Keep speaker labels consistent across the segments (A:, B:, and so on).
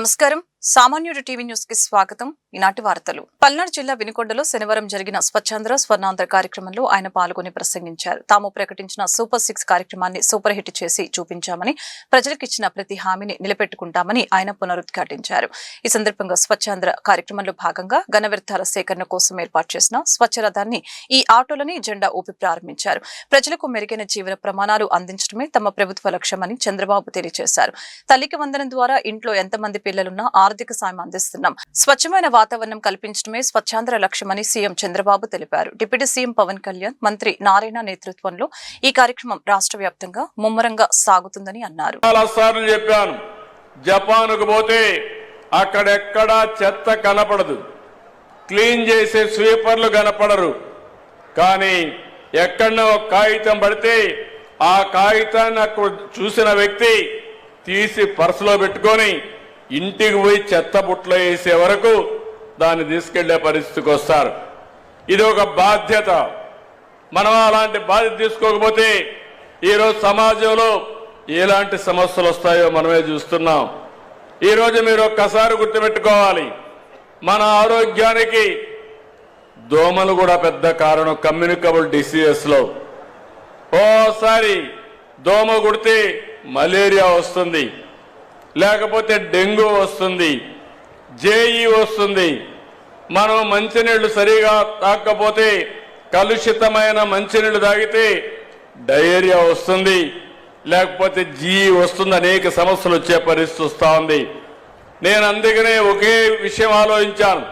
A: నమస్కారం. సామాన్యుడి TV news కి స్వాగతం. ఈనాటి వార్తలు. పల్నాడు జిల్లా వినుకొండలో శనివారం జరిగిన స్వచ్ఛాంధ్ర స్వర్ణాంధ్ర కార్యక్రమంలో ఆయన పాల్గొని ప్రసంగించారు. తాము ప్రకటించిన సూపర్ 6 కార్యక్రమాన్ని సూపర్ హిట్ చేసి చూపించామని, ప్రజలకిచ్చిన ప్రతి హామీని నిలబెట్టుకుంటామని ఆయన పునరుద్ఘాటించారు. ఈ సందర్భంగా స్వచ్ఛాంధ్ర కార్యక్రమంలో భాగంగా ఘన వ్యర్థాల సేకరణ కోసం ఏర్పాటు చేసిన స్వచ్ఛ రథాన్ని ఈ ఆటోలని జెండా ఊపి ప్రారంభించారు. ప్రజలకు మెరుగైన జీవన ప్రమాణాలు అందించడమే తమ ప్రభుత్వ లక్ష్యమని చంద్రబాబు తెలియజేశారు. తల్లికి వందనం ద్వారా ఇంట్లో ఎంతమంది పిల్లలున్నా ఆర్థిక సాయం అందిస్తున్నాం. స్వచ్ఛమైన వాతావరణం కల్పించడమే స్వచ్ఛాంధ్ర లక్ష్యమని సీఎం చంద్రబాబు తెలిపారు. డిప్యూటీ సీఎం పవన్ కళ్యాణ్, మంత్రి నారాయణ నేతృత్వంలో ఈ కార్యక్రమం రాష్ట్ర వ్యాప్తంగా ముమ్మరంగా సాగుతుందని అన్నారు.
B: జపాన్కు పోతే అక్కడెక్కడా చెత్త కనపడదు, క్లీన్ చేసే స్వీపర్లు కనపడరు. కానీ ఎక్కడో కాగితం పడితే ఆ కాగితాన్ని అక్కడ చూసిన వ్యక్తి తీసి పర్సులో పెట్టుకొని ఇంటికి పోయి చెత్త బుట్టలో వేసే వరకు దాన్ని తీసుకెళ్లే పరిస్థితికి వస్తారు. ఇది ఒక బాధ్యత. మనం అలాంటి బాధ్యత తీసుకోకపోతే ఈరోజు సమాజంలో ఎలాంటి సమస్యలు వస్తాయో మనమే చూస్తున్నాం. ఈరోజు మీరు ఒక్కసారి గుర్తుపెట్టుకోవాలి, మన ఆరోగ్యానికి దోమలు కూడా పెద్ద కారణం. కమ్యూనికబుల్ డిసీజెస్ లో ఓసారి దోమ కుడితే మలేరియా వస్తుంది, లేకపోతే డెంగ్యూ వస్తుంది, జేఈ వస్తుంది. మనం మంచినీళ్లు సరిగా తాగకపోతే, కలుషితమైన మంచినీళ్లు తాగితే డయేరియా వస్తుంది, లేకపోతే జీఈ వస్తుంది. అనేక సమస్యలు వచ్చే పరిస్థితి వస్తూ ఉంది. నేను అందుకనే ఒకే విషయం ఆలోచించాను.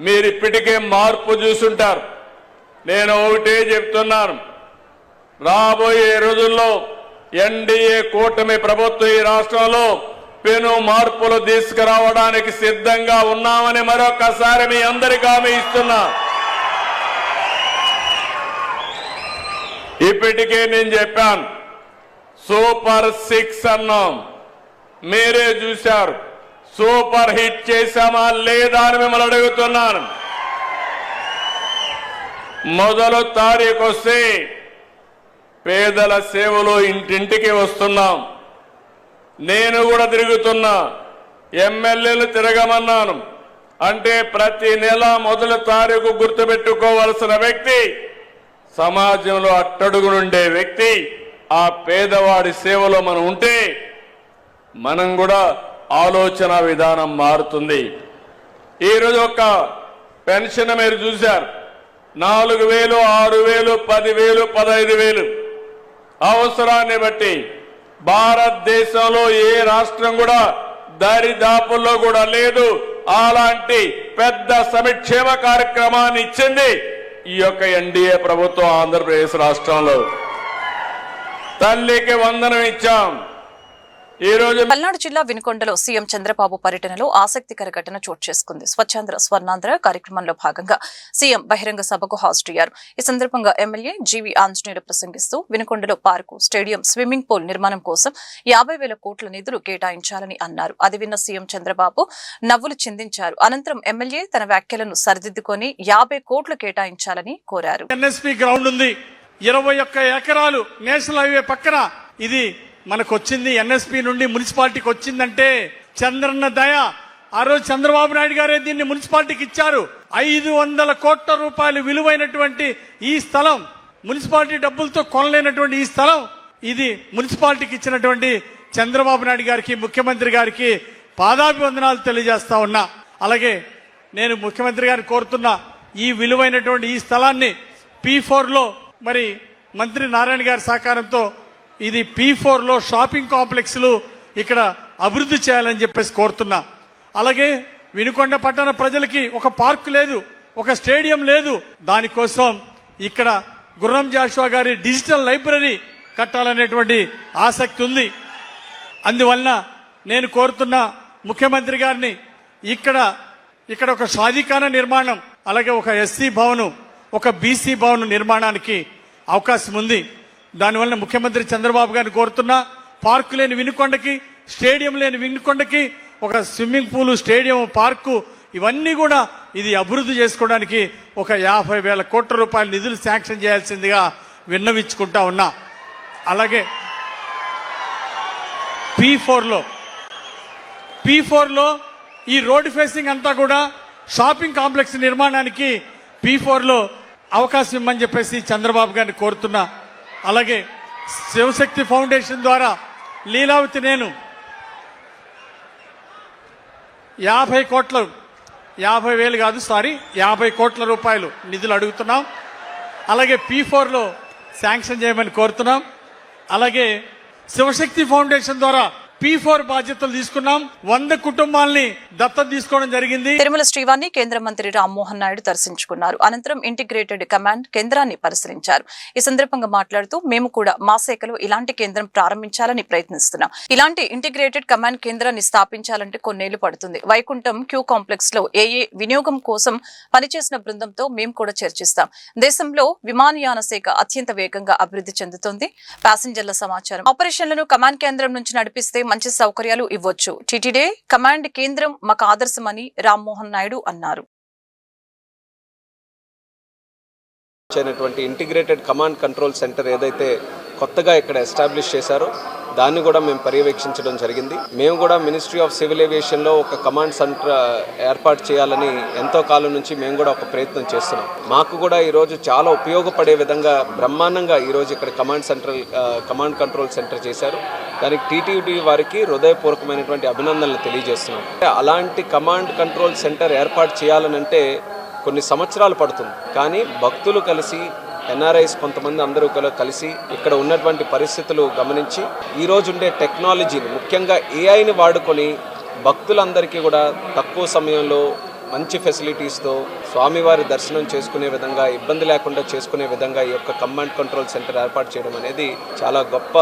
B: మీరు ఇప్పటికే మార్పు చూసుంటారు. నేను ఒకటే చెప్తున్నాను, రాబోయే రోజుల్లో ఎన్డీఏ కూటమి ప్రభుత్వం ఈ రాష్ట్రంలో పెను మార్పులు తీసుకురావడానికి సిద్ధంగా ఉన్నామని మరొకసారి మీ అందరికీ హామీ ఇస్తున్నా. ఇప్పటికే నేను చెప్పాను, సూపర్ 6 అన్నాం, మీరే చూశారు. సూపర్ హిట్ చేశామా లేదా అని మిమ్మల్ని అడుగుతున్నాను. మొదలు తారీఖు వస్తే పేదల సేవలో ఇంటింటికి వస్తున్నాం. నేను కూడా తిరుగుతున్నా, ఎమ్మెల్యేలు తిరగమన్నాను. అంటే ప్రతి నెల మొదటి తారీఖు గుర్తుపెట్టుకోవాల్సిన వ్యక్తి, సమాజంలో అట్టడుగునుండే వ్యక్తి, ఆ పేదవాడి సేవలో మనం ఉంటే మనం కూడా ఆలోచన విధానం మారుతుంది. ఈరోజు ఒక పెన్షన్ మీరు చూశారు, 4,000, 6,000, 10,000, 15,000 అవసరాన్ని బట్టి. భారతదేశంలో ఏ రాష్ట్రం కూడా దరిదాపుల్లో కూడా లేదు అలాంటి పెద్ద సంక్షేమ కార్యక్రమాన్ని ఇచ్చింది ఈ యొక్క ఎన్డీఏ ప్రభుత్వం. ఆంధ్రప్రదేశ్ రాష్ట్రంలో తల్లికి వందనం ఇచ్చాం.
A: పల్నాడు జిల్లా వినుకొండలో సీఎం చంద్రబాబు పర్యటనలో ఆసక్తికర ఘటన చోటు చేసుకుంది. స్వచ్ఛాంధ్ర స్వర్ణాంధ్ర కార్యక్రమంలో భాగంగా సీఎం బహిరంగ సభకు హాజరయ్యారు. ఈ సందర్భంగా ఎమ్మెల్యే జీవి ఆంజనేయులు ప్రసంగిస్తూ వినుకొండలో పార్కు, స్టేడియం, స్విమ్మింగ్ పూల్ నిర్మాణం కోసం 50,000 కోట్ల నిధులు కేటాయించాలని అన్నారు. అది విన్న సీఎం చంద్రబాబు నవ్వులు చిందించారు. అనంతరం ఎమ్మెల్యే తన వ్యాఖ్యలను సరిదిద్దుకొని 50 కోట్లు కేటాయించాలని కోరారు.
C: 21 ఎకరాలు నేషనల్ హైవే పక్కన ఇది మనకు వచ్చింది, ఎన్ఎస్పీ నుండి మున్సిపాలిటీకి వచ్చిందంటే చంద్రన్న దయ. ఆ రోజు చంద్రబాబు నాయుడు గారే దీన్ని మున్సిపాలిటీకి ఇచ్చారు. 500 కోట్ల రూపాయలు విలువైనటువంటి ఈ స్థలం, మున్సిపాలిటీ డబ్బులతో కొనలేనటువంటి ఈ స్థలం, ఇది మున్సిపాలిటీకి ఇచ్చినటువంటి చంద్రబాబు నాయుడు గారికి, ముఖ్యమంత్రి గారికి పాదాభివందనాలు తెలియజేస్తా ఉన్నా. అలాగే నేను ముఖ్యమంత్రి గారిని కోరుతున్నా, ఈ విలువైనటువంటి ఈ స్థలాన్ని P4 లో మరి మంత్రి నారాయణ గారి సహకారంతో ఇది P4 లో షాపింగ్ కాంప్లెక్స్లు ఇక్కడ అభివృద్ధి చేయాలని చెప్పేసి కోరుతున్నా. అలాగే వినుకొండ పట్టణ ప్రజలకి ఒక పార్క్ లేదు, ఒక స్టేడియం లేదు. దానికోసం ఇక్కడ గుర్రం జాషువా గారి డిజిటల్ లైబ్రరీ కట్టాలనేటువంటి ఆసక్తి ఉంది. అందువలన నేను కోరుతున్న ముఖ్యమంత్రి గారిని ఇక్కడ ఒక షాదీఖానా నిర్మాణం, అలాగే ఒక ఎస్సీ భవనం, ఒక బీసీ భవనం నిర్మాణానికి అవకాశం ఉంది. దానివల్ల ముఖ్యమంత్రి చంద్రబాబు గారిని కోరుతున్నా, పార్కు లేని వినుకొండకి, స్టేడియం లేని వినుకొండకి ఒక స్విమ్మింగ్ పూల్, స్టేడియం, పార్కు ఇవన్నీ కూడా ఇది అభివృద్ధి చేసుకోవడానికి ఒక 50,000 కోట్ల రూపాయల నిధులు శాంక్షన్ చేయాల్సిందిగా విన్నవించుకుంటా ఉన్నా. అలాగే P4 లో P4లో ఈ రోడ్ ఫేసింగ్ అంతా కూడా షాపింగ్ కాంప్లెక్స్ నిర్మాణానికి P4లో అవకాశం ఇమ్మని చెప్పేసి చంద్రబాబు గారిని కోరుతున్నా. అలాగే శివశక్తి ఫౌండేషన్ ద్వారా లీలావతి నేను 50 కోట్ల రూపాయలు నిధులు అడుగుతున్నాం. అలాగే P4లో శాంక్షన్ చేయమని కోరుతున్నాం. అలాగే శివశక్తి ఫౌండేషన్ ద్వారా P4 బాధ్యతలు తీసుకున్నాం. 100 కుటుంబాలని దత్తత తీసుకోవడం జరిగింది.
A: తిరుమల శ్రీవారిని కేంద్ర మంత్రి రామ్మోహన్ నాయుడు దర్శించుకున్నారు. అనంతరం ఇంటిగ్రేటెడ్ కమాండ్ కేంద్రాన్ని పరిశీలించారు. ఈ సందర్భంగా మాట్లాడుతూ మేము కూడా మా శాఖలో ఇలాంటి కేంద్రం ప్రారంభించాలని ప్రయత్నిస్తున్నాం. ఇలాంటి ఇంటిగ్రేటెడ్ కమాండ్ కేంద్రాన్ని స్థాపించాలంటే కొన్నేళ్లు పడుతుంది. వైకుంఠం క్యూ కాంప్లెక్స్ లో వినియోగం కోసం పనిచేసిన బృందంతో మేము కూడా చర్చిస్తాం. దేశంలో విమానయాన శాఖ అత్యంత వేగంగా అభివృద్ధి చెందుతోంది. ప్యాసింజర్ల సమాచారం ఆపరేషన్లను కమాండ్ కేంద్రం నుంచి నడిపిస్తే మంచి సౌకర్యాలు ఇవ్వచ్చు. టీటీడీ కమాండ్ కేంద్రం మాకు ఆదర్శమని రామ్మోహన్ నాయుడు అన్నారు.
D: ఇంటిగ్రేటెడ్ కమాండ్ కంట్రోల్ సెంటర్ ఏదైతే కొత్తగా ఇక్కడ ఎస్టాబ్లిష్ చేశారో దాన్ని కూడా మేము పర్యవేక్షించడం జరిగింది. మేము కూడా మినిస్ట్రీ ఆఫ్ సివిల్ ఏవియేషన్లో ఒక కమాండ్ సెంటర్ ఏర్పాటు చేయాలని ఎంతో కాలం నుంచి మేము కూడా ఒక ప్రయత్నం చేస్తున్నాం. మాకు కూడా ఈరోజు చాలా ఉపయోగపడే విధంగా బ్రహ్మాండంగా ఈరోజు ఇక్కడ కమాండ్ కంట్రోల్ సెంటర్ చేశారు. దానికి టీటీడీ వారికి హృదయపూర్వకమైనటువంటి అభినందనలు తెలియజేస్తున్నాం. అలాంటి కమాండ్ కంట్రోల్ సెంటర్ ఏర్పాటు చేయాలనంటే కొన్ని సంవత్సరాలు పడుతుంది. కానీ భక్తులు కలిసి ఎన్ఆర్ఐస్ కొంతమంది అందరూ కలిసి ఇక్కడ ఉన్నటువంటి పరిస్థితులు గమనించి ఈరోజు ఉండే టెక్నాలజీని ముఖ్యంగా ఏఐని వాడుకొని భక్తులందరికీ కూడా తక్కువ సమయంలో మంచి ఫెసిలిటీస్తో స్వామివారి దర్శనం చేసుకునే విధంగా ఇబ్బంది లేకుండా చేసుకునే విధంగా ఈ యొక్క కమాండ్ కంట్రోల్ సెంటర్ ఏర్పాటు చేయడం అనేది చాలా గొప్ప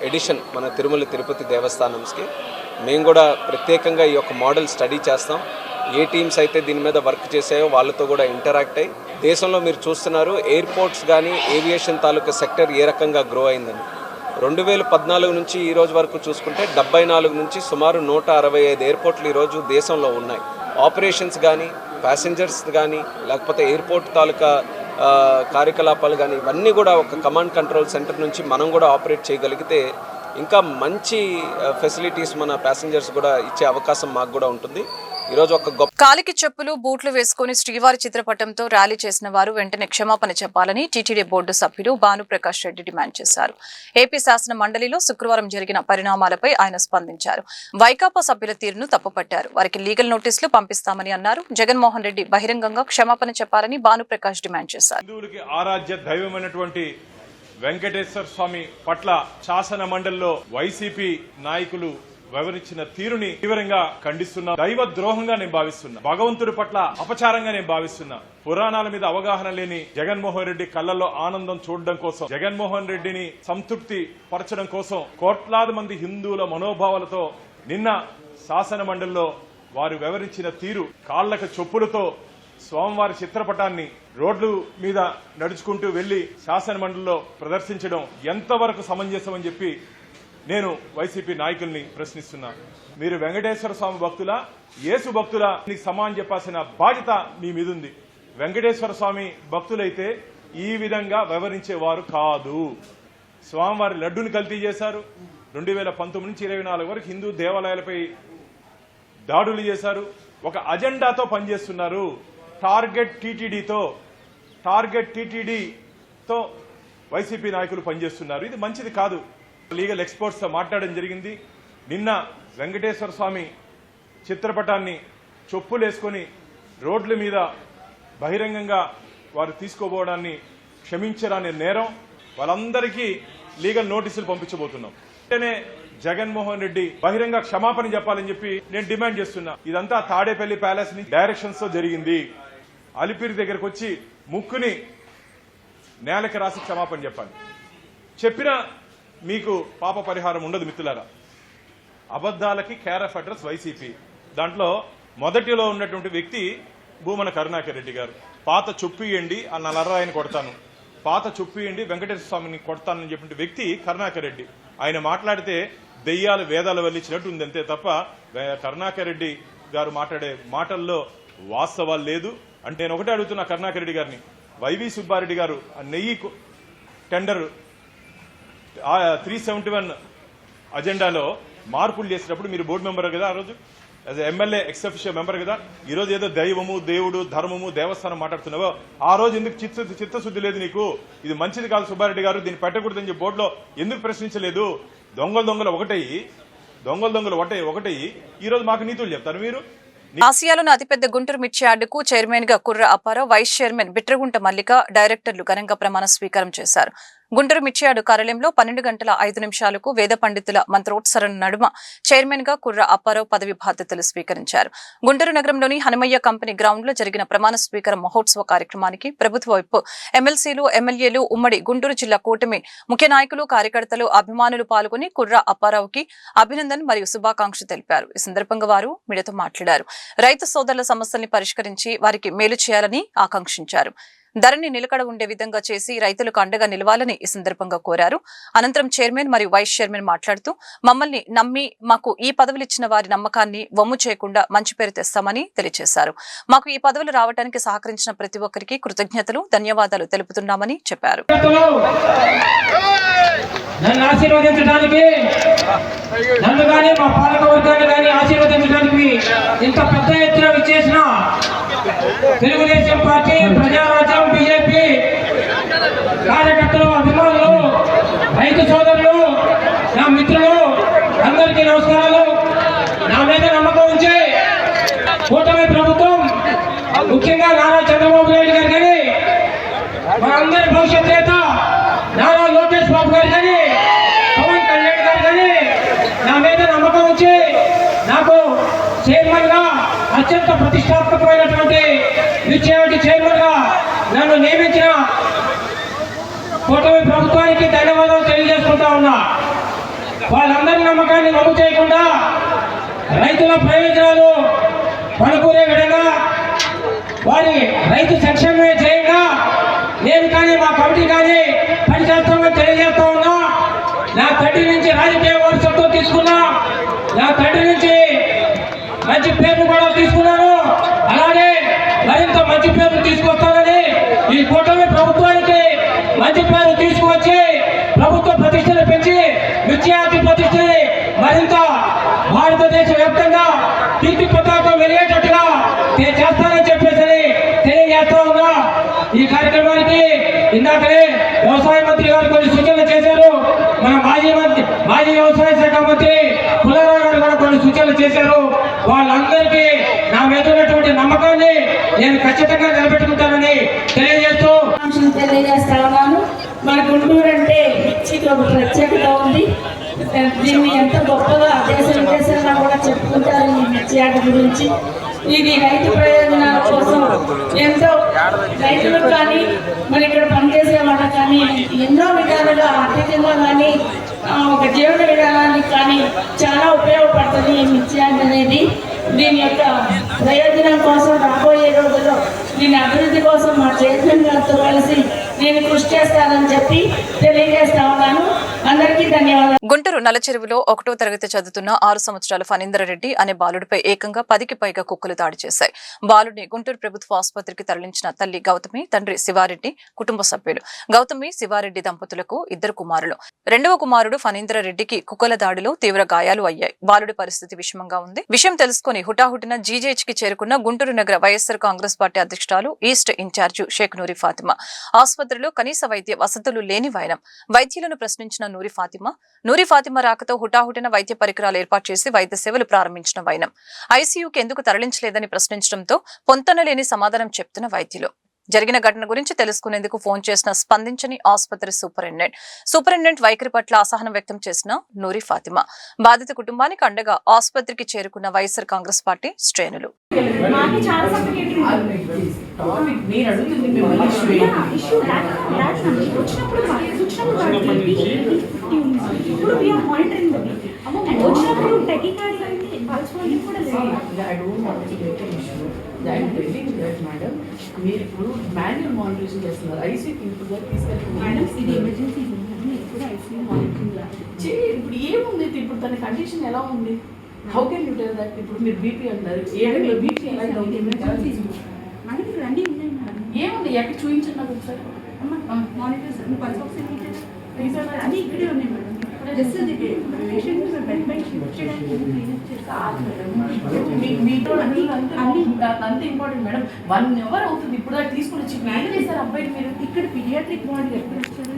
D: ఎడిషన్ మన తిరుమల తిరుపతి దేవస్థానంకి. మేము కూడా ప్రత్యేకంగా ఈ యొక్క మోడల్ స్టడీ చేస్తాం. ఏ టీమ్స్ అయితే దీని మీద వర్క్ చేసాయో వాళ్ళతో కూడా ఇంటరాక్ట్ అయ్యి దేశంలో మీరు చూస్తున్నారు ఎయిర్పోర్ట్స్ కానీ ఏవియేషన్ తాలూకా సెక్టర్ ఏ రకంగా గ్రో అయిందని. 2014 నుంచి ఈ రోజు వరకు చూసుకుంటే 74 నుంచి సుమారు 165 ఎయిర్పోర్ట్లు ఈరోజు దేశంలో ఉన్నాయి. ఆపరేషన్స్ కానీ ప్యాసింజర్స్ కానీ లేకపోతే ఎయిర్పోర్ట్ తాలూకా కార్యకలాపాలు కానీ ఇవన్నీ కూడా ఒక కమాండ్ కంట్రోల్ సెంటర్ నుంచి మనం కూడా ఆపరేట్ చేయగలిగితే ఇంకా మంచి ఫెసిలిటీస్ మన ప్యాసింజర్స్ కూడా ఇచ్చే అవకాశం మాకు కూడా ఉంటుంది. ఈరోజు ఒక గొప్ప
A: కాలికి చెప్పులు బూట్లు వేసుకుని శ్రీవారి చిత్రపటంతో ర్యాలీ చేసిన వారు వెంటనే క్షమాపణ చెప్పాలని టీటీడీ బోర్డు సభ్యులు భానుప్రకాష్ రెడ్డి డిమాండ్ చేశారు. ఏపీ శాసన మండలిలో శుక్రవారం జరిగిన పరిణామాలపై ఆయన స్పందించారు. వైకాపా సభ్యుల తీరును తప్పుపట్టారు. వారికి లీగల్ నోటీసులు పంపిస్తామని అన్నారు. జగన్మోహన్ రెడ్డి బహిరంగంగా క్షమాపణ చెప్పాలని భానుప్రకాష్ డిమాండ్ చేశారు.
E: హిందువులకి ఆరాధ్య దైవమైనటువంటి వెంకటేశ్వర స్వామి పట్ల శాసన మండలిలో వైసీపీ నాయకులు వివరించిన తీరుని తీవ్రంగా ఖండిస్తున్నా. దైవ ద్రోహంగా నేను భావిస్తున్నా. భగవంతుడి పట్ల అపచారంగా నేను భావిస్తున్నా. పురాణాల మీద అవగాహన లేని జగన్మోహన్ రెడ్డి కళ్ళల్లో ఆనందం చూడడం కోసం, జగన్మోహన్ రెడ్డిని సంతృప్తి పరచడం కోసం కోట్లాది మంది హిందువుల మనోభావాలతో నిన్న శాసన మండలిలో వారు వివరించిన తీరు, కాళ్లకు చెప్పులతో స్వామివారి చిత్రపటాన్ని రోడ్లు మీద నడుచుకుంటూ వెళ్లి శాసన మండలిలో ప్రదర్శించడం ఎంతవరకు సమంజసం అని చెప్పి నేను వైసీపీ నాయకుల్ని ప్రశ్నిస్తున్నా. మీరు వెంకటేశ్వర స్వామి భక్తుల, యేసు భక్తుల నీకు సమానం చెప్పాల్సిన బాధ్యత మీ మీద ఉంది. వెంకటేశ్వర స్వామి భక్తులైతే ఈ విధంగా వ్యవహరించేవారు కాదు. స్వామివారి లడ్డుని కల్తీ చేశారు. 2019 నుంచి 24 వరకు హిందూ దేవాలయాలపై దాడులు చేశారు. ఒక అజెండాతో పనిచేస్తున్నారు. టార్గెట్ టీటీడీతో వైసీపీ నాయకులు పనిచేస్తున్నారు. ఇది మంచిది కాదు. లీగల్ ఎక్స్పర్ట్స్ తో మాట్లాడడం జరిగింది. నిన్న వెంకటేశ్వర స్వామి చిత్రపటాన్ని చొప్పులేసుకొని రోడ్ల మీద బహిరంగంగా వారు తీసుకోబోవడాన్ని క్షమించరాని నేరం. వాళ్ళందరికీ లీగల్ నోటీసులు పంపించబోతున్నాం. వెంటనే జగన్మోహన్ రెడ్డి బహిరంగ క్షమాపణ చెప్పాలని చెప్పి నేను డిమాండ్ చేస్తున్నా. ఇదంతా తాడేపల్లి ప్యాలెస్ ని డైరెక్షన్స్ తో జరిగింది. అలిపిరి దగ్గరకు వచ్చి ముక్కుని నేలకి రాసి క్షమాపణ చెప్పాలి. చెప్పిన మీకు పాప పరిహారం ఉండదు మిత్రులారా. అబద్దాలకి కేర్ ఆఫ్ అడ్రస్ వైసీపీ. దాంట్లో మొదటిలో ఉన్నటువంటి వ్యక్తి భూమన కరుణాకర్ రెడ్డి గారు. పాత చొప్పు ఇయ్యండి ఆ నల్లరాయని కొడతాను, పాత చొప్పు ఇయ్యండి వెంకటేశ్వర స్వామిని కొడతానని చెప్పిన వ్యక్తి కరుణాకర్ రెడ్డి. ఆయన మాట్లాడితే దెయ్యాలు వేదాలు వల్లించినట్టు ఉంది అంతే తప్ప కరుణాకర్ రెడ్డి గారు మాట్లాడే మాటల్లో వాస్తవాలు లేదు. అంటే నేను ఒకటే అడుగుతున్నా కరుణాకర్ రెడ్డి గారిని, వైవి సుబ్బారెడ్డి గారు ఆ నెయ్యి టెండర్ 371 అజెండాలో మార్పులు చేసినప్పుడు మీరు బోర్డు మెంబర్ కదా ఆ రోజు, యాజ్ ఎమ్మెల్యే ఎక్స్-అఫిషియో మెంబర్ కదా, ఈ రోజు ఏదో దైవము, దేవుడు, ధర్మము, దేవస్థానం మాట్లాడుతున్నావో ఆ రోజు ఎందుకు చిత్తశుద్ధి లేదు నీకు? ఇది మంచిది కాదు సుబ్బారెడ్డి గారు, దీన్ని పెట్టకూడదని చెప్పి బోర్డులో ఎందుకు ప్రశ్నించలేదు? దొంగలు ఒకటయ్యి ఈ రోజు మాకు నీతులు చెప్తారు మీరు.
A: ఆసియాలోని అతిపెద్ద గుంటూరు మిర్చి యార్డుకు చైర్మన్ గా కుర్ర అప్పారావు, వైస్ చైర్మన్ బిట్రగుంట మల్లిక, డైరెక్టర్లు ఘనంగా ప్రమాణ స్వీకారం చేశారు. గుంటూరు మిర్చి యార్డు కార్యాలయంలో 12 గంటల 5 నిమిషాలకు వేద పండితుల మంత్రోత్సరణ నడుమ చైర్మన్ గా కుర్ర అప్పారావు పదవి బాధ్యతలు స్వీకరించారు. గుంటూరు నగరంలోని హనుమయ్య కంపెనీ గ్రౌండ్ లో జరిగిన ప్రమాణ స్వీకార మహోత్సవ కార్యక్రమానికి ప్రభుత్వ వైపు ఎమ్మెల్సీలు, ఎమ్మెల్యేలు, ఉమ్మడి గుంటూరు జిల్లా కూటమి ముఖ్య నాయకులు, కార్యకర్తలు, అభిమానులు పాల్గొని కుర్ర అప్పారావుకి అభినందన్ మరియు శుభాకాంక్షలు తెలిపారు. ఈ సందర్భంగా వారు మీడియాతో మాట్లాడారు. రైతు సోదరుల సమస్యల్ని పరిష్కరించి వారికి మేలు చేయాలని ఆకాంక్షించారు. ధరని నిలకడ ఉండే విధంగా చేసి రైతులకు అండగా నిలవాలని ఈ సందర్భంగా కోరారు. అనంతరం చైర్మన్ మరియు వైస్ చైర్మన్ మాట్లాడుతూ మమ్మల్ని నమ్మి మాకు ఈ పదవులు ఇచ్చిన వారి నమ్మకాన్ని వమ్ము చేయకుండా మంచి పేరు తెస్తామని తెలియజేశారు. మాకు ఈ పదవులు రావడానికి సహకరించిన ప్రతి ఒక్కరికి కృతజ్ఞతలు, ధన్యవాదాలు తెలుపుతున్నామని చెప్పారు.
F: నన్ను ఆశీర్వదించడానికి, నన్ను కానీ మా పాలక వర్గాన్ని కానీ ఆశీర్వదించడానికి ఇంత పెద్ద ఎత్తున విచ్చేసిన తెలుగుదేశం పార్టీ, ప్రజారాజ్యం, బీజేపీ కార్యకర్తలు, అభిమానులు, రైతు సోదరులు, నా మిత్రులు అందరికీ నమస్కారాలు. నా మీద నమ్మకం ఉంచి కూటమి ప్రభుత్వం, ముఖ్యంగా నారా చంద్రబాబు నాయుడు గారు కానీ, మనందరి భవిష్యత్ నేత నారా లోకేష్ బాబు గారు కానీ, పవన్ కళ్యాణ్ గారు కానీ నా మీద నమ్మకం ఉంచి నాకు చైర్మన్ గా అత్యంత ప్రతిష్టాత్మకమైనటువంటి విజయానికి చైర్మన్ గా నన్ను నియమించిన కూటమి ప్రభుత్వానికి ధన్యవాదాలు తెలియజేసుకుంటా ఉన్నా. వాళ్ళందరి నమ్మకాన్ని వమ్ము చేయకుండా రైతుల ప్రయోజనాలు పలుకూరే విధంగా, వారి రైతు సంక్షేమమే చేయంగా నేను కానీ మా కమిటీ కానీ పనిచేస్తామని తెలియజేస్తా ఉన్నా. నా తండ్రి నుంచి రాజకీయ వారసత్వం తీసుకున్నా, నా తండ్రి నుంచి మంచి పేరు కూడా తీసుకున్నాను. అలాగే మరింత మంచి పేరు తీసుకొస్తానని ఈ కూటమి ప్రభుత్వానికి మంచి పేరు తీసుకువచ్చి ప్రభుత్వ ప్రతిష్టను పెంచి విద్యార్థి ప్రతిష్టని మరింత భారతదేశ వ్యాప్తంగా కీర్తి పతాకం వెలిగేటట్టుగా చేస్తానని చెప్పేసి తెలియజేస్తా ఉన్నా. ఈ కార్యక్రమానికి ఇందాకనే వ్యవసాయ మంత్రి గారు కొన్ని సూచనలు చేశారు. మన మాజీ వ్యవసాయ శాఖ మంత్రి పుల్లారావు గారు కూడా కొన్ని సూచనలు చేశారు. వాళ్ళందరికీ నా మీద ఉన్నటువంటి నమ్మకాన్ని నేను ఖచ్చితంగా నిలబెట్టుకుంటానని
G: తెలియజేస్తా ఉన్నాను. మన గుంటూరు అంటే మిర్చికి ఒక ప్రత్యేకత ఉంది. దీన్ని ఎంత గొప్పగా దేశ విదేశాల్లో కూడా చెప్పుకుంటారు ఈ మిర్చి ఆట గురించి. ఇది రైతు ప్రయోజనాల కోసం ఎంతో రైతులకు కానీ మరి ఇక్కడ పనిచేసే వాళ్ళకి కానీ ఎన్నో విధాలుగా ఆర్థికంగా కానీ ఒక జీవన విధానానికి కానీ చాలా ఉపయోగపడుతుంది ఈ మిర్చి ఆట అనేది. దీని యొక్క ప్రయోజనం కోసం రాబోయే రోజుల్లో దీని అభివృద్ధి కోసం మా చైర్మన్ గారితో కలిసి నేను కృషి చేస్తానని చెప్పి తెలియజేస్తా ఉన్నాను. అందరికీ ధన్యవాదాలు.
A: గుంటూరు నల్లచెరువులో 1వ తరగతి చదువుతున్న 6 సంవత్సరాల ఫణీంద్రరెడ్డి అనే బాలుడిపై ఏకంగా 10కి పైగా కుక్కలు దాడి చేశాయి. బాలుడిని గుంటూరు ప్రభుత్వ ఆసుపత్రికి తరలించిన తల్లి గౌతమి, తండ్రి శివారెడ్డి, కుటుంబ సభ్యులు. గౌతమి, శివారెడ్డి దంపతులకు 2 కుమారులు. 2వ కుమారుడు ఫణీంద్రరెడ్డికి కుక్కల దాడిలో తీవ్ర గాయాలు అయ్యాయి. బాలుడి పరిస్థితి విషమంగా ఉంది. విషయం తెలుసుకుని హుటాహుటిన జీజేహెచ్ కి చేరుకున్న గుంటూరు నగర వైఎస్ఆర్ కాంగ్రెస్ పార్టీ అధ్యక్షురాలు, ఈస్ట్ ఇన్ఛార్జి షేక్ నూరి ఫాతిమా ఆసుపత్రిలో కనీస వైద్య వసతులు లేని వైనం. వైద్యులను ప్రశ్నించిన నూరి ఫాతిమా రాకతో హుటాహుటిన వైద్య పరికరాలు ఏర్పాటు చేసి వైద్య సేవలు ప్రారంభించిన వైనం. ఐసీయూకి ఎందుకు తరలించలేదని ప్రశ్నించడంతో పొంతనలేని సమాధానం చెప్తున్న వైద్యులు. జరిగిన ఘటన గురించి తెలుసుకునేందుకు ఫోన్ చేసిన స్పందించని ఆసుపత్రి సూపరింటెండెంట్ వైఖరి పట్ల అసహనం వ్యక్తం చేసిన నూరి ఫాతిమా. బాధిత కుటుంబానికి అండగా ఆసుపత్రికి చేరుకున్న వైఎస్ఆర్ కాంగ్రెస్ పార్టీ శ్రేణులు.
H: మీరు ఇప్పుడు మాన్యువల్ మానిటరింగ్ చేస్తున్నారు. ఐసీయూకి ఇప్పుడు తీసుకెళ్ళి ఎమర్జెన్సీ ఇప్పుడు ఏముంది, ఇప్పుడు తన కండిషన్ ఎలా ఉంది? How can you tell that? ఇప్పుడు మీరు బీపీ అంటారు, ఏడలో బీపీ ఎలా ఏముంది? ఎక్కడ చూపించండి నాకు ఒకసారి.
G: మానిటర్స్ అన్ని ఇక్కడే ఉన్నాయి మేడం.
H: అంత ఇంపార్టెంట్ మేడం. 1 hour అవుతుంది ఇప్పుడు దాకా తీసుకుని వచ్చి ప్లాన్ చేశారు అబ్బాయి మీరు ఇక్కడ పీడియాట్రిక్ వార్డ్ ఎక్కడ వచ్చారో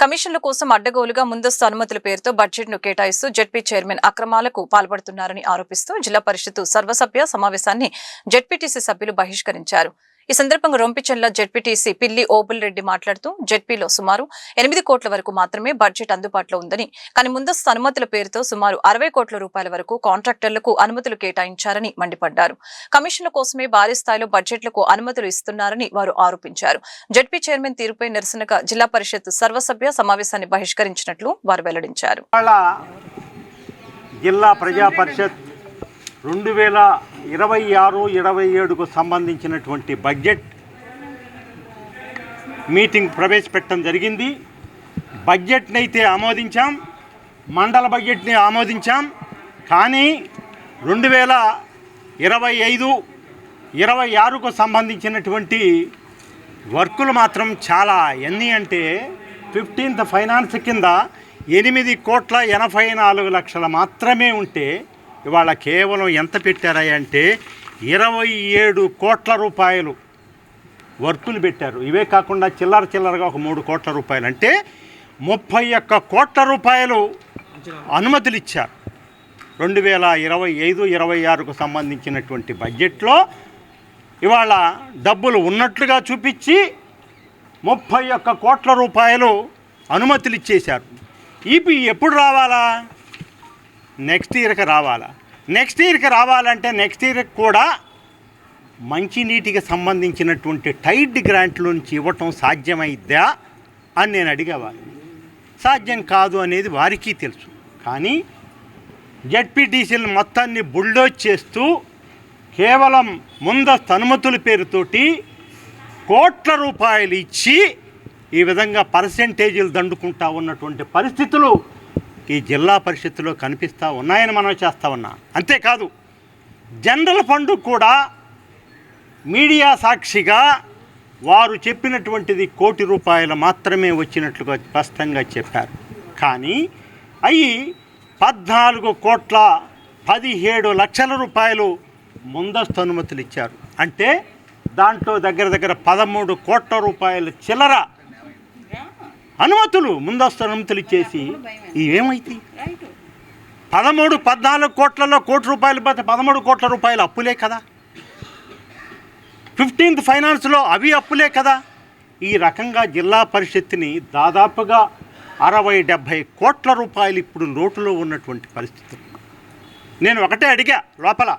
A: కమిషన్ల కోసం అడ్డగోలుగా ముందస్తు అనుమతుల పేరుతో బడ్జెట్ ను కేటాయిస్తూ జెడ్పీ చైర్మన్ అక్రమాలకు పాల్పడుతున్నారని ఆరోపిస్తూ జిల్లా పరిషత్ సర్వసభ్య సమావేశాన్ని జెడ్పీటీసీ సభ్యులు బహిష్కరించారు. ఈ సందర్భంగా రొంపిచెర్ల జెడ్పీటీసీ పిల్లి ఓబుల్ రెడ్డి మాట్లాడుతూ జెడ్పీలో సుమారు 8 కోట్ల వరకు మాత్రమే బడ్జెట్ అందుబాటులో ఉందని, కానీ ముందస్తు అనుమతుల పేరుతో సుమారు 60 కోట్ల రూపాయల వరకు కాంట్రాక్టర్లకు అనుమతులు కేటాయించారని మండిపడ్డారు. కమిషన్ల కోసమే భారీ స్థాయిలో బడ్జెట్లకు అనుమతులు ఇస్తున్నారని వారు ఆరోపించారు. జెడ్పీ చైర్మన్ తీరుపై నిరసనగా జిల్లా పరిషత్ సర్వసభ్య సమావేశాన్ని బహిష్కరించినట్లు వారు వెల్లడించారు.
I: జిల్లా ప్రజా పరిషత్ 2026-27కు సంబంధించినటువంటి బడ్జెట్ మీటింగ్ ప్రవేశపెట్టడం జరిగింది. బడ్జెట్ని అయితే ఆమోదించాం, మండల బడ్జెట్ని ఆమోదించాం. కానీ 2025-26కు సంబంధించినటువంటి వర్కులు మాత్రం చాలా ఎన్ని అంటే 15th ఫైనాన్స్ కింద 8,84,00,000 మాత్రమే ఉంటే ఇవాళ కేవలం ఎంత పెట్టారా అంటే 27 కోట్ల రూపాయలు వర్కులు పెట్టారు. ఇవే కాకుండా చిల్లరగా ఒక 3 కోట్ల రూపాయలు అంటే 31 కోట్ల రూపాయలు అనుమతులు ఇచ్చారు. 2025-26కు సంబంధించినటువంటి బడ్జెట్లో ఇవాళ డబ్బులు ఉన్నట్లుగా చూపించి 31 కోట్ల రూపాయలు అనుమతులు ఇచ్చేశారు. ఇవి ఎప్పుడు రావాలా? నెక్స్ట్ ఇయర్కి రావాలా? నెక్స్ట్ ఇయర్కి రావాలంటే నెక్స్ట్ ఇయర్కి కూడా మంచినీటికి సంబంధించినటువంటి టైడ్ గ్రాంట్ల నుంచి ఇవ్వటం సాధ్యమైద్దా అని నేను అడిగేవాడిని. సాధ్యం కాదు అనేది వారికి తెలుసు. కానీ జెడ్పీటీసీలు మొత్తాన్ని బుల్డోజ్ చేస్తూ కేవలం ముందస్తు అనుమతుల పేరుతోటి కోట్ల రూపాయలు ఇచ్చి ఈ విధంగా పర్సెంటేజీలు దండుకుంటా ఉన్నటువంటి పరిస్థితులు ఈ జిల్లా పరిషత్తులో కనిపిస్తూ ఉన్నాయని మనం చేస్తూ ఉన్నాం. అంతేకాదు జనరల్ ఫండ్ కూడా మీడియా సాక్షిగా వారు చెప్పినటువంటిది 1 కోటి రూపాయలు మాత్రమే వచ్చినట్లుగా స్పష్టంగా చెప్పారు. కానీ అవి 14,17,00,000 రూపాయలు ముందస్తు అనుమతులు ఇచ్చారు. అంటే దాంట్లో దగ్గర 13 కోట్ల రూపాయల చిల్లర అనుమతులు ముందస్తు అనుమతులు ఇచ్చేసి ఇవేమైతాయి? 13-14 కోట్లలో 1 కోటి రూపాయలు పోతే 13 కోట్ల రూపాయలు అప్పులే కదా. 15th ఫైనాన్స్లో అవి అప్పులే కదా. ఈ రకంగా జిల్లా పరిషత్ని దాదాపుగా 60-70 కోట్ల రూపాయలు ఇప్పుడు లోటులో ఉన్నటువంటి పరిస్థితులు. నేను ఒకటే అడిగా లోపల,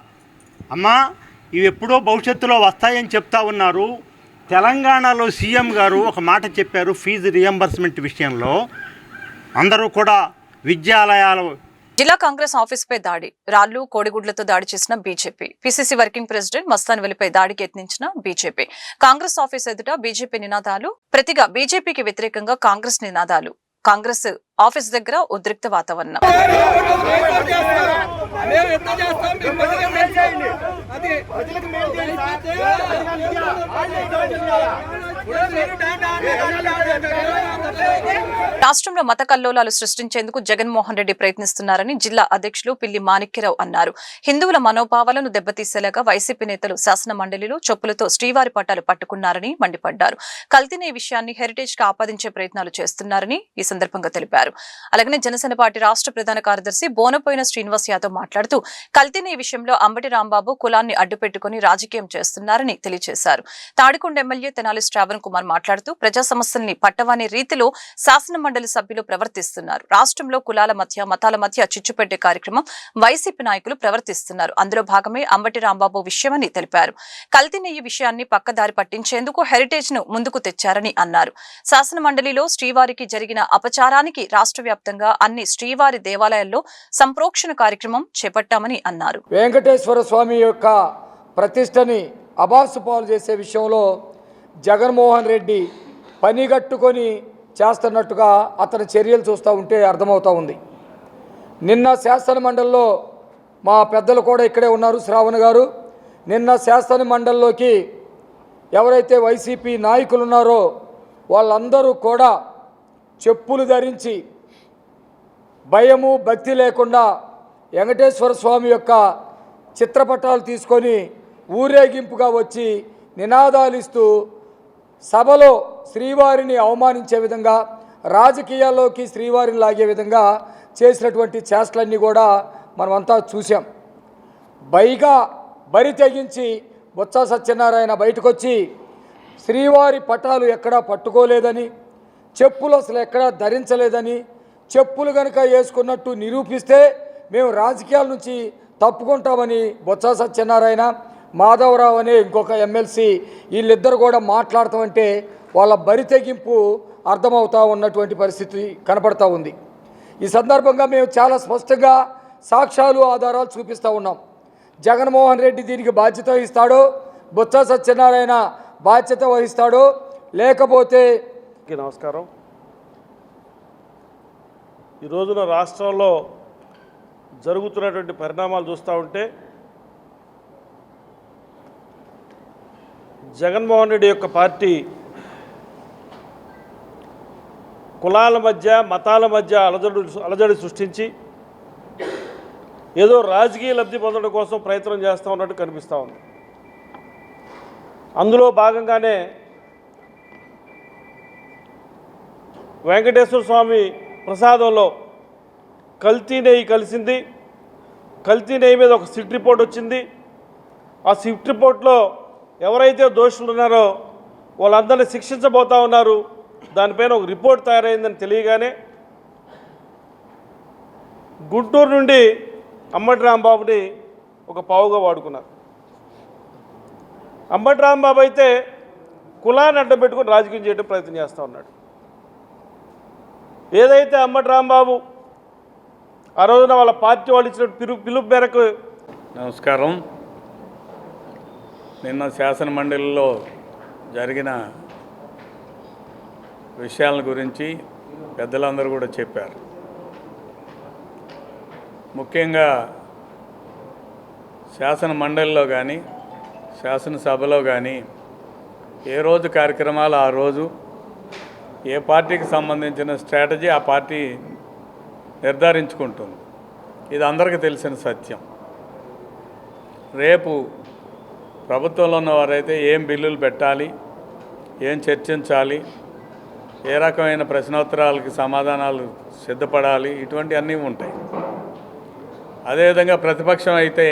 I: అమ్మా ఇవి ఎప్పుడో భవిష్యత్తులో వస్తాయని చెప్తా ఉన్నారు. తెలంగాణలో సీఎం గారు ఒక మాట చెప్పారు ఫీజు రియంబర్స్మెంట్ విషయంలో. అందరూ కూడా విద్యాలయాలు.
A: జిల్లా కాంగ్రెస్ ఆఫీసుపై దాడి, రాళ్లు కోడిగుడ్లతో దాడి చేసిన BJP. PCC working president Mastan వెలిపై దాడికి యత్నించిన బీజేపీ. కాంగ్రెస్ ఆఫీస్ ఎదుట బీజేపీ నినాదాలు, ప్రతిగా బీజేపీకి వ్యతిరేకంగా కాంగ్రెస్ నినాదాలు. కాంగ్రెస్ ఆఫీస్ దగ్గర ఉద్రిక్త వాతావరణం. రాష్ట్రంలో మత కల్లోలాలు సృష్టించేందుకు జగన్మోహన్ రెడ్డి ప్రయత్నిస్తున్నారని జిల్లా అధ్యక్షులు పిల్లి మాణిక్యరావు అన్నారు. హిందువుల మనోభావాలను దెబ్బతీసేలాగా వైసీపీ నేతలు శాసన మండలిలో చొప్పులతో శ్రీవారి పట్టాలు పట్టుకున్నారని మండిపడ్డారు. కల్తీనే విషయాన్ని హెరిటేజ్ కు ఆపాదించే ప్రయత్నాలు చేస్తున్నారని ఈ సందర్భంగా తెలిపారు. అలాగనే జనసేన పార్టీ రాష్ట్ర ప్రధాన కార్యదర్శి బోనపోయిన శ్రీనివాస్ యాదవ్ మాట్లాడుతూ కల్తీనే విషయంలో అంబటి రాంబాబు కులాన్ని అడ్డుపెట్టుకుని రాజకీయం చేస్తున్నారని తెలియజేశారు. తాడికొండ ఎమ్మెల్యే తెనాలి శ్రావణ్ కుమార్ మాట్లాడుతూ ప్రజా సమస్యల్ని పట్టవనే రీతిలో శాసన మండలి సభ్యులు ప్రవర్తిస్తున్నారు. రాష్ట్రంలో కులాల మధ్య మతాల మధ్య చిచ్చుపెట్టే కార్యక్రమం వైసీపీ నాయకులు ప్రవర్తిస్తున్నారు. అందులో భాగమే అంబటి రాంబాబు విషయమని తెలిపారు. కల్తీ నెయ్యి విషయాన్ని పక్కదారి పట్టించేందుకు హెరిటేజ్ ను ముందుకు తెచ్చారని అన్నారు. శాసన మండలిలో శ్రీవారికి జరిగిన అపచారానికి రాష్ట్ర వ్యాప్తంగా అన్ని శ్రీవారి దేవాలయాల్లో సంప్రోక్షణ కార్యక్రమం చేపట్టామని అన్నారు.
J: వెంకటేశ్వర స్వామి యొక్క ప్రతిష్టని అబాసుపాలు చేసే విషయంలో జగన్మోహన్ రెడ్డి పనిగట్టుకొని చేస్తున్నట్టుగా అతని చర్యలు చూస్తూ ఉంటే అర్థమవుతూ ఉంది. నిన్న శాసన మండలిలో మా పెద్దలు కూడా ఇక్కడే ఉన్నారు, శ్రావణ్ గారు. నిన్న శాసన మండలిలోకి ఎవరైతే వైసీపీ నాయకులు ఉన్నారో వాళ్ళందరూ కూడా చెప్పులు ధరించి భయము భక్తి లేకుండా వెంకటేశ్వర స్వామి యొక్క చిత్రపటాలు తీసుకొని ఊరేగింపుగా వచ్చి నినాదాలు ఇస్తూ సభలో శ్రీవారిని అవమానించే విధంగా రాజకీయాల్లోకి శ్రీవారిని లాగే విధంగా చేసినటువంటి చేష్టలన్నీ కూడా మనమంతా చూసాం. పైగా బరి తెగించి బొత్స సత్యనారాయణ బయటకు వచ్చి శ్రీవారి పటాలు ఎక్కడా పట్టుకోలేదని, చెప్పులు అసలు ఎక్కడా ధరించలేదని, చెప్పులు కనుక వేసుకున్నట్టు నిరూపిస్తే మేము రాజకీయాల నుంచి తప్పుకుంటామని బొత్స సత్యనారాయణ, మాధవరావు అనే ఇంకొక ఎమ్మెల్సీ వీళ్ళిద్దరు కూడా మాట్లాడతామంటే వాళ్ళ బరి తెగింపు అర్థమవుతూ ఉన్నటువంటి పరిస్థితి కనపడతా ఉంది. ఈ సందర్భంగా మేము చాలా స్పష్టంగా సాక్ష్యాలు ఆధారాలు చూపిస్తూ ఉన్నాం. జగన్మోహన్ రెడ్డి దీనికి బాధ్యత వహిస్తాడో, బొత్స సత్యనారాయణ బాధ్యత వహిస్తాడో, లేకపోతే
K: నమస్కారం. ఈ రోజున రాష్ట్రంలో జరుగుతున్నటువంటి పరిణామాలు చూస్తూ ఉంటే జగన్మోహన్ రెడ్డి యొక్క పార్టీ కులాల మధ్య మతాల మధ్య అలజడి సృష్టించి ఏదో రాజకీయ లబ్ధి పొందడం కోసం ప్రయత్నం చేస్తూ ఉన్నట్టు కనిపిస్తూ ఉంది. అందులో భాగంగానే వెంకటేశ్వర స్వామి ప్రసాదంలో కల్తీ నెయ్యి కలిసింది. కల్తీ నెయ్యి మీద ఒక సిట్ రిపోర్ట్ వచ్చింది. ఆ సిట్ రిపోర్ట్లో ఎవరైతే దోషులు ఉన్నారో వాళ్ళందరినీ శిక్షించబోతూ ఉన్నారు. దానిపైన ఒక రిపోర్ట్ తయారైందని తెలియగానే గుంటూరు నుండి అంబటి రాంబాబుని ఒక పావుగా వాడుకున్నారు. అంబటి రాంబాబు అయితే కులాన్ని అడ్డం పెట్టుకుని రాజకీయం చేయడం ప్రయత్నం చేస్తూ ఉన్నాడు. ఏదైతే అంబటి రాంబాబు ఆ రోజున వాళ్ళ పార్టీ వాళ్ళు ఇచ్చిన పిలుపు మేరకు.
B: నమస్కారం. నిన్న శాసన మండలిలో జరిగిన విషయాల గురించి పెద్దలందరూ కూడా చెప్పారు. ముఖ్యంగా శాసన మండలిలో కానీ శాసనసభలో కానీ ఏ రోజు కార్యక్రమాలు ఆ రోజు, ఏ పార్టీకి సంబంధించిన స్ట్రాటజీ ఆ పార్టీ నిర్ధారించుకుంటుంది. ఇది అందరికీ తెలిసిన సత్యం. రేపు ప్రభుత్వంలో ఉన్నవారైతే ఏం బిల్లులు పెట్టాలి, ఏం చర్చించాలి, ఏ రకమైన ప్రశ్నోత్తరాలకి సమాధానాలు సిద్ధపడాలి, ఇటువంటివన్నీ ఉంటాయి. అదేవిధంగా ప్రతిపక్షం అయితే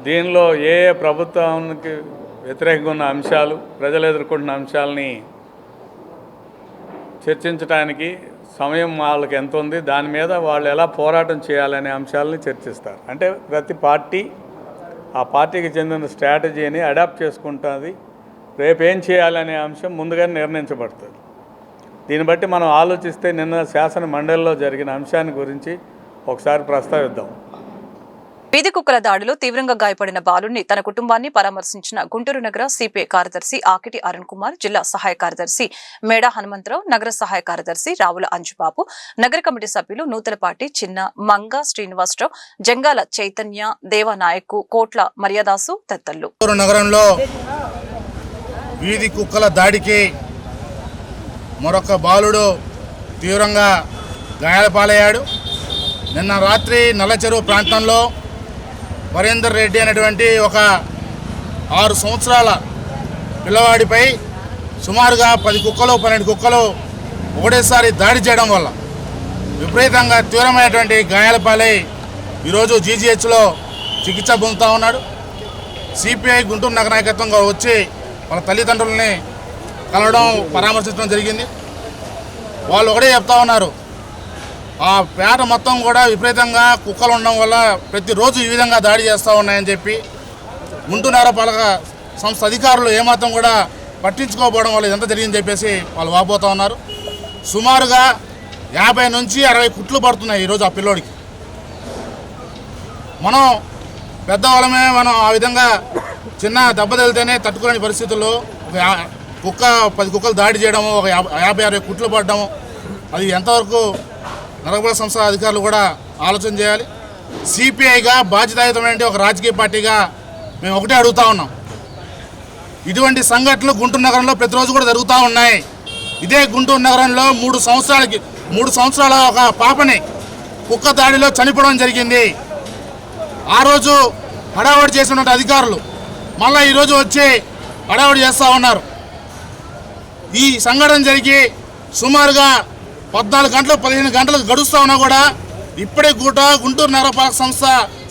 B: దీనిలో ఏ ప్రభుత్వానికి వ్యతిరేకంగా ఉన్న అంశాలు, ప్రజలు ఎదుర్కొంటున్న అంశాలని చర్చించడానికి సమయం వాళ్ళకి ఎంత ఉంది, దాని మీద వాళ్ళు ఎలా పోరాటం చేయాలనే అంశాలని చర్చిస్తారు. అంటే ప్రతి పార్టీ ఆ పార్టీకి చెందిన స్ట్రాటజీని అడాప్ట్ చేసుకుంటుంది. రేపేం చేయాలనే అంశం ముందుగానే నిర్ణయించబడుతుంది. దీన్ని బట్టి మనం ఆలోచిస్తే నిన్న శాసన మండలిలో జరిగిన అంశాన్ని గురించి ఒకసారి ప్రస్తావిద్దాం.
A: వీధి కుక్కల దాడిలో తీవ్రంగా గాయపడిన బాలుడిని తన కుటుంబాన్ని పరామర్శించిన గుంటూరు నగర సిపిఐ కార్యదర్శి ఆకిటి అరుణ్ కుమార్, జిల్లా సహాయ కార్యదర్శి మేడా హనుమంతరావు, నగర సహాయ కార్యదర్శి రావుల అంజుబాబు, నగర కమిటీ సభ్యులు నూతలపాటి చిన్న, మంగా శ్రీనివాసరావు, జంగాల చైతన్య, దేవానాయకు, కోట్ల మర్యాదాసు తదితరులు.
L: నగరంలో వీధి కుక్కల దాడికి మరొక బాలుడు తీవ్రంగా గాయాలపాలయ్యాడు. నిన్న రాత్రి నల్లచెరువు ప్రాంతంలో వరేందర్ రెడ్డి అనేటువంటి ఒక 6 సంవత్సరాల పిల్లవాడిపై సుమారుగా 10 కుక్కలు 12 కుక్కలు ఒకటేసారి దాడి చేయడం వల్ల విపరీతంగా తీవ్రమైనటువంటి గాయాలపాలై ఈరోజు జీజీహెచ్లో చికిత్స పొందుతూ ఉన్నాడు. సిపిఐ గుంటూరు నగర నాయకత్వంగా వచ్చి వాళ్ళ తల్లిదండ్రులని కలవడం, పరామర్శించడం జరిగింది. వాళ్ళు ఒకటే చెప్తా ఉన్నారు, ఆ పేట మొత్తం కూడా విపరీతంగా కుక్కలు ఉండడం వల్ల ప్రతిరోజు ఈ విధంగా దాడి చేస్తూ ఉన్నాయని చెప్పి గుంటూరు నగరపాలక సంస్థ అధికారులు ఏమాత్రం కూడా పట్టించుకోకపోవడం వల్ల ఇదంతా జరిగిందని చెప్పేసి వాళ్ళు వాపోతూ ఉన్నారు. సుమారుగా 50 నుంచి 60 కుట్లు పడుతున్నాయి ఈరోజు ఆ పిల్లోడికి. మనం పెద్దవాళ్ళమే మనం ఆ విధంగా చిన్న దెబ్బ తగిలితేనే తట్టుకోలేని పరిస్థితుల్లో ఒక కుక్క 10 కుక్కలు దాడి చేయడము, ఒక 50-60 కుట్లు పడడము, అది ఎంతవరకు నగరపాలక సంస్థ అధికారులు కూడా ఆలోచన చేయాలి. సిపిఐగా బాధ్యతాయుతమైన ఒక రాజకీయ పార్టీగా మేము ఒకటే అడుగుతా ఉన్నాం, ఇటువంటి సంఘటనలు గుంటూరు నగరంలో ప్రతిరోజు కూడా జరుగుతూ ఉన్నాయి. ఇదే గుంటూరు నగరంలో 3 సంవత్సరాల ఒక పాపని కుక్క దాడిలో చనిపోవడం జరిగింది. ఆ రోజు హడావడి చేసినటువంటి అధికారులు మళ్ళీ ఈరోజు వచ్చి హడావడి చేస్తూ ఉన్నారు. ఈ సంఘటన జరిగి సుమారుగా 14 గంటలు 15 గంటలకు గడుస్తూ ఉన్నా కూడా ఇప్పటికి కూడా గుంటూరు నగరపాలక సంస్థ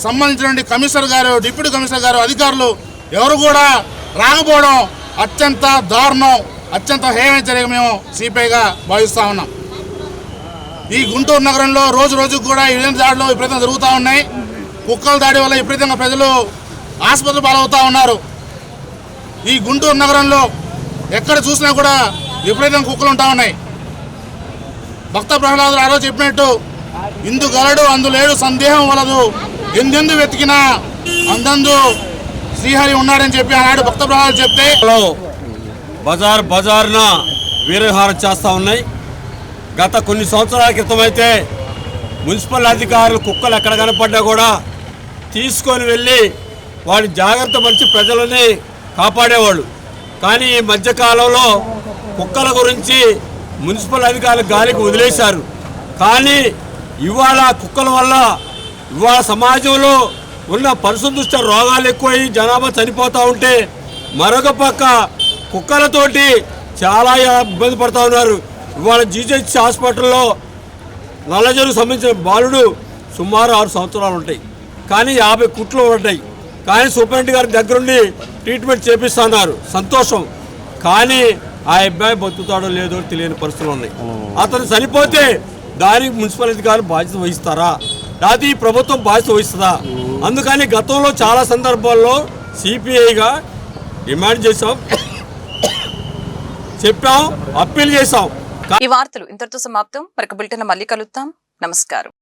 L: సంబంధించినటువంటి కమిషనర్ గారు, డిప్యూటీ కమిషనర్ గారు, అధికారులు ఎవరు కూడా రాకపోవడం అత్యంత దారుణం, అత్యంత హేయమైన చర్యగా మేము సిపిఐగా భావిస్తూ ఉన్నాం. ఈ గుంటూరు నగరంలో రోజు రోజుకు కూడా ఇలాంటి దాడులు విపరీతంగా జరుగుతూ ఉన్నాయి. కుక్కల దాడి వల్ల విపరీతంగా ప్రజలు ఆసుపత్రి పాలవుతూ ఉన్నారు. ఈ గుంటూరు నగరంలో ఎక్కడ చూసినా కూడా విపరీతంగా కుక్కలు ఉంటా ఉన్నాయి. భక్త ప్రహ్లాదులు ఆ రోజు చెప్పినట్టు ఇందు గలడు అందు లేడు సందేహం వలదు, ఎందెందు వెతికినా అందందు శ్రీహరి ఉన్నాడని చెప్పి ఆనాడు భక్త ప్రహ్లాదులు చెప్తే
M: బజారున వీరవిహారం చేస్తూ ఉన్నాయి. గత కొన్ని సంవత్సరాల క్రితం అయితే మున్సిపల్ అధికారులు కుక్కలు ఎక్కడ కనపడ్డా కూడా తీసుకొని వెళ్ళి వాడిని జాగ్రత్త పరిచి ప్రజలని కాపాడేవాళ్ళు. కానీ ఈ మధ్యకాలంలో కుక్కల గురించి మున్సిపల్ అధికారులు గాలికి వదిలేశారు. కానీ ఇవాళ కుక్కల వల్ల ఇవాళ సమాజంలో ఉన్న పరిశుద్ధ రోగాలు ఎక్కువై జనాభా చనిపోతూ ఉంటే మరొక పక్క కుక్కలతోటి చాలా ఇబ్బంది పడుతూ ఉన్నారు. ఇవాళ జీజెచ్ హాస్పిటల్లో నల్లజరుకు సంబంధించిన బాలుడు సుమారు 6 సంవత్సరాలు ఉంటాయి, కానీ 50 కుట్లు ఉంటాయి. కానీ సూపరింటెండెంట్ గారి దగ్గరుండి ట్రీట్మెంట్ చేపిస్తున్నారు, సంతోషం. కానీ ఆ అబ్బాయి బతుకుతాడో లేదో తెలియని పరిస్థితులు ఉన్నాయి. అతను చనిపోతే దానికి మున్సిపల్ అధికారులు బాధ్యత వహిస్తారా, లేకపోతే ఈ ప్రభుత్వం బాధ్యత వహిస్తుందా? అందుకని గతంలో చాలా సందర్భాల్లో సిపిఐగా డిమాండ్ చేశాం, చెప్పాం, అప్పీల్ చేశాం.
A: ఈ వార్తలు ఇంతటితో సమాప్తం. మరొక బులెటిన్ మళ్ళీ కలుద్దాం. నమస్కారం.